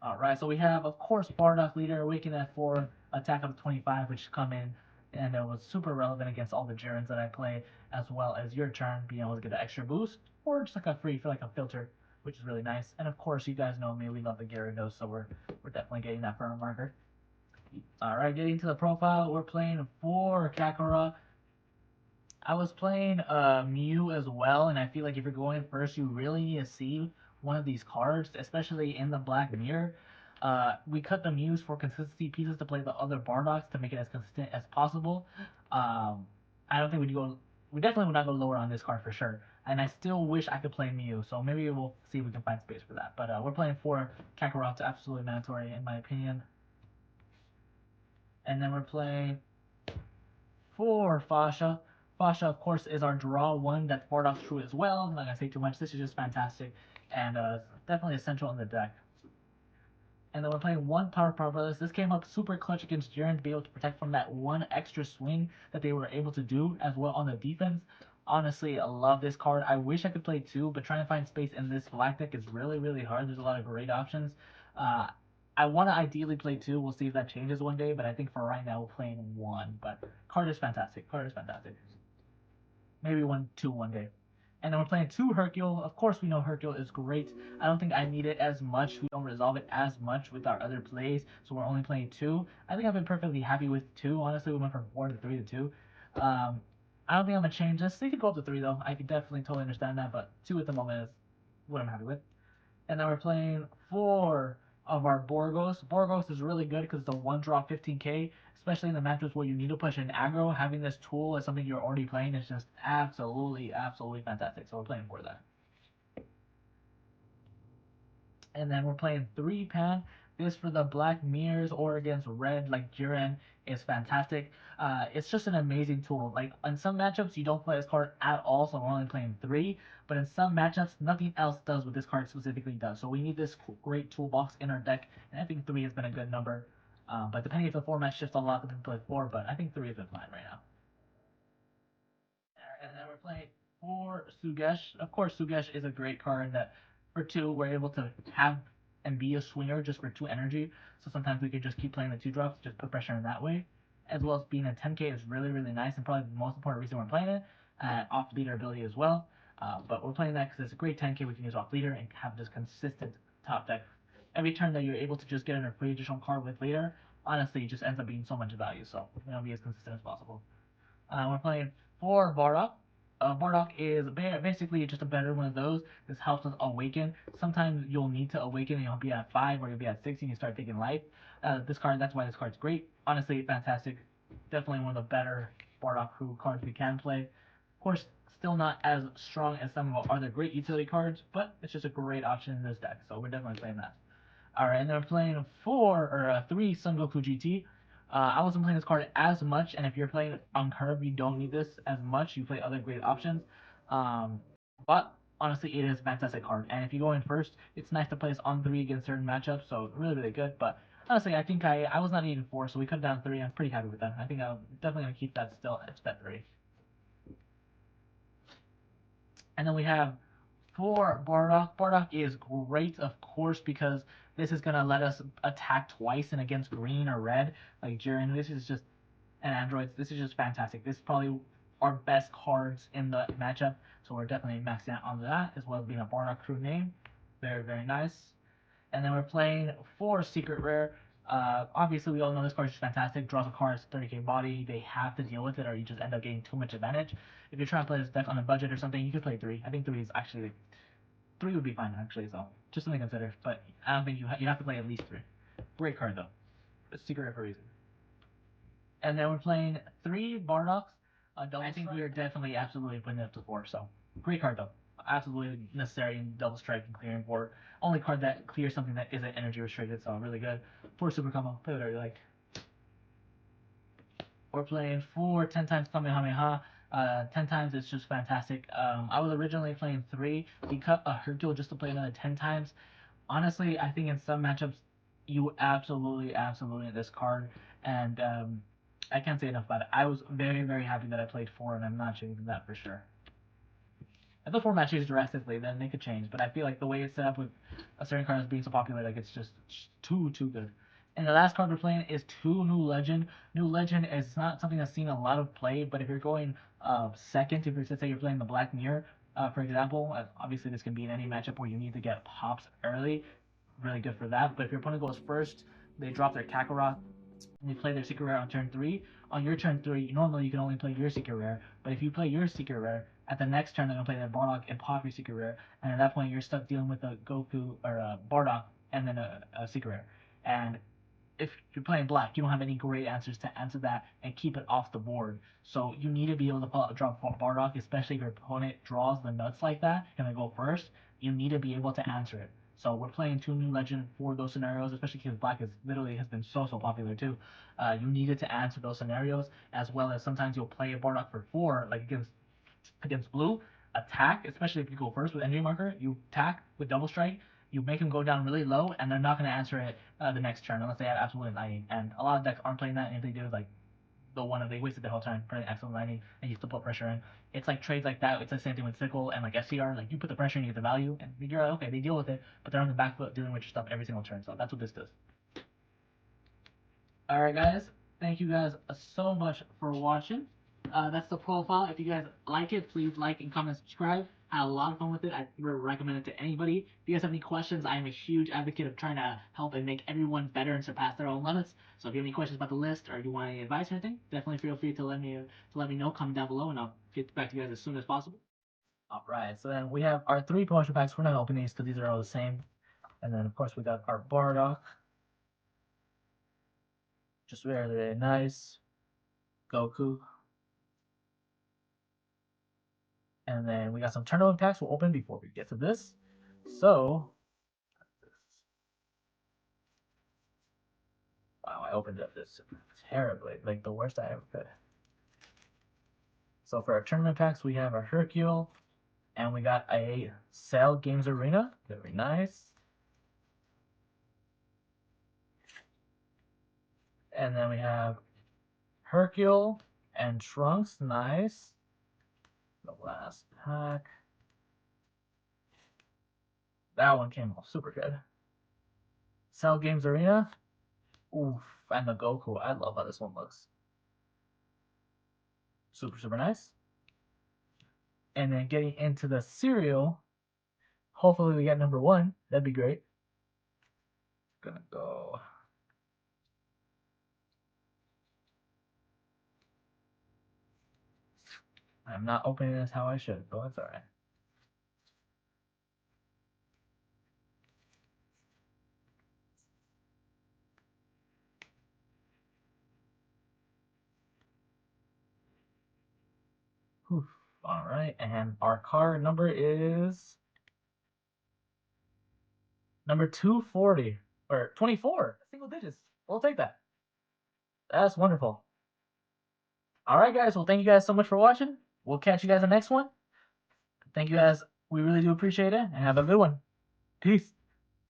Alright, so we have, of course, Bardock leader, awaken at 4, attack of 25, which come in, and it was super relevant against all the Jirens that I play, as well as your turn, being able to get an extra boost, or just like a free for like a filter, which is really nice. And of course, you guys know me, we love the Gyarados, so we're definitely getting that firm marker. Alright, getting to the profile, we're playing for Kakarot. I was playing Mew as well, and I feel like if you're going first, you really need to see one of these cards, especially in the Black Mirror. We cut the Mews for consistency pieces to play the other Bardocks to make it as consistent as possible. Um, I don't think we'd go. We definitely would not go lower on this card for sure. And I still wish I could play Mew, so maybe we'll see if we can find space for that. But we're playing for Kakarot's absolutely mandatory in my opinion. And then we're playing for Fasha. Fasha, of course, is our draw one. That's Bardock's true as well. I'm not gonna say too much. This is just fantastic and definitely essential in the deck. And then we're playing one Power Brothers. This came up super clutch against Jiren to be able to protect from that one extra swing that they were able to do as well on the defense. Honestly, I love this card. I wish I could play two, but trying to find space in this black deck is really, really hard. There's a lot of great options. Uh, I want to ideally play two. We'll see if that changes one day, but I think for right now we're playing one. But card is fantastic. Card is fantastic. Maybe two one day. And then we're playing two Hercule. Of course, we know Hercule is great. I don't think I need it as much. We don't resolve it as much with our other plays, so we're only playing two. I think I've been perfectly happy with two. Honestly, we went from 4 to 3 to 2. I don't think I'm gonna change this. They could go up to three though. I could definitely totally understand that, but two at the moment is what I'm happy with. And then we're playing four of our Borgos. Borgos is really good because it's a one draw 15k, especially in the matchups where you need to push an aggro. Having this tool as something you're already playing is just absolutely, absolutely fantastic. So we're playing for that. And then we're playing three pan. This for the black mirrors or against red like Jiren is fantastic. It's just an amazing tool. Like in some matchups you don't play this card at all, so we're only playing three. But in some matchups, nothing else does what this card specifically does. So we need this great toolbox in our deck, and I think three has been a good number. But depending if the format shifts a lot, we can play four. But I think three has been fine right now. And then we're playing for Sugesh. Of course, Sugesh is a great card that for two, we're able to have and be a swinger just for two energy. So sometimes we could just keep playing the two drops, just put pressure in that way. As well as being a 10k is really, really nice and probably the most important reason we're playing it. Off leader ability as well. But we're playing that because it's a great 10k we can use off leader and have this consistent top deck. Every turn that you're able to just get in a free additional card with leader, honestly, it just ends up being so much value. So you know, be as consistent as possible. We're playing for Bardock. Bardock is basically just a better one of those. This helps us awaken. Sometimes you'll need to awaken and you'll be at 5 or you'll be at 6 and you start taking life. That's why this card's great. Honestly, fantastic. Definitely one of the better Bardock crew cards we can play. Of course, still not as strong as some of our other great utility cards, but it's just a great option in this deck, so we're definitely playing that. Alright, and then we're playing three Sun Goku GT. I wasn't playing this card as much, and if you're playing on curve, you don't need this as much. You play other great options. Um, but honestly, it is a fantastic card. And if you go in first, it's nice to play this on three against certain matchups, so really, really good. But honestly, I think I was not needing four, so we cut down three. I'm pretty happy with that. I think I'm definitely gonna keep that still at that three. And then we have for Bardock. Bardock is great, of course, because this is gonna let us attack twice and against green or red, like Jiren. This is just and androids. This is just fantastic. This is probably our best cards in the matchup, so we're definitely maxing out on that as well as being a Bardock crew name. Very very nice. And then we're playing for Secret Rare. Obviously, we all know this card is fantastic. Draws a card, 30k body. They have to deal with it, or you just end up getting too much advantage. If you're trying to play this deck on a budget or something, you could play three. I think three is actually three would be fine actually. So just something to consider. But I don't think you have to play at least three. Great card though. It's Secret Rare for a reason. And then we're playing three Bardocks. I think we are definitely absolutely putting it up to four. So great card though. Absolutely necessary in double strike and clearing board. Only card that clears something that isn't energy restricted, so really good. For super combo, play whatever you like. We're playing for 10 times Kamehameha. 10 times it's just fantastic. I was originally playing 3. We cut a Hercule just to play another 10 times. Honestly, I think in some matchups you absolutely, absolutely need this card. And I can't say enough about it. I was very, very happy that I played 4, and I'm not changing that for sure. If the format changes drastically, then they could change. But I feel like the way it's set up with a certain cards being so popular, like it's just too good. And the last card we're playing is two New Legend. New Legend is not something that's seen a lot of play, but if you're going second, if you're, let's say you're playing the Black Mirror, for example, obviously this can be in any matchup where you need to get pops early. Really good for that. But if your opponent goes first, they drop their Kakarot, and you play their secret rare on turn 3. On your turn 3, normally you can only play your secret rare, but if you play your secret rare, at the next turn they're going to play their Bardock and pop your secret rare, and at that point you're stuck dealing with a Goku or a Bardock and then a secret rare. And if you're playing black, you don't have any great answers to answer that and keep it off the board. So you need to be able to drop Bardock, especially if your opponent draws the nuts like that, gonna go first. You need to be able to answer it. So we're playing two New Legend for those scenarios, especially because black is literally has been so popular too. You needed to answer those scenarios, as well as sometimes you'll play a Bardock for 4, like against blue, attack, especially if you go first with energy marker, you attack with double strike, you make them go down really low, and they're not going to answer it the next turn unless they have absolute lightning. And a lot of decks aren't playing that, and if they do, like the one that they wasted the whole time putting absolute lightning, and you still put pressure in. It's like trades like that. It's the same thing with Sickle and like SCR. Like you put the pressure and you get the value, and you're like, okay, they deal with it, but they're on the back foot dealing with your stuff every single turn. So that's what this does. All right, guys. Thank you guys so much for watching. That's the profile. If you guys like it, please like and comment, subscribe. I had a lot of fun with it. I recommend it to anybody. If you guys have any questions, I am a huge advocate of trying to help and make everyone better and surpass their own limits. So if you have any questions about the list or you want any advice or anything, definitely feel free to let me know. Comment down below, and I'll get back to you guys as soon as possible. All right. So then we have our 3 promotion packs. We're not opening these because these are all the same. And then of course we got our Bardock. Just really nice. Goku. And then we got some tournament packs we'll open before we get to this. So, wow, I opened up this terribly, like the worst I ever could. So for our tournament packs, we have our Hercule, and we got a Cell Games Arena, very nice. And then we have Hercule and Trunks, nice. The last pack. That one came off super good. Cell Games Arena. Oof, and the Goku. I love how this one looks. Super nice. And then getting into the cereal. Hopefully we get number 1. That'd be great. Gonna go. I'm not opening this how I should, but it's alright. Alright, and our card number is number 240 or 24, single digits. We'll take that. That's wonderful. Alright guys, well thank you guys so much for watching. We'll catch you guys in the next one. Thank you guys. We really do appreciate it, and have a good one. Peace.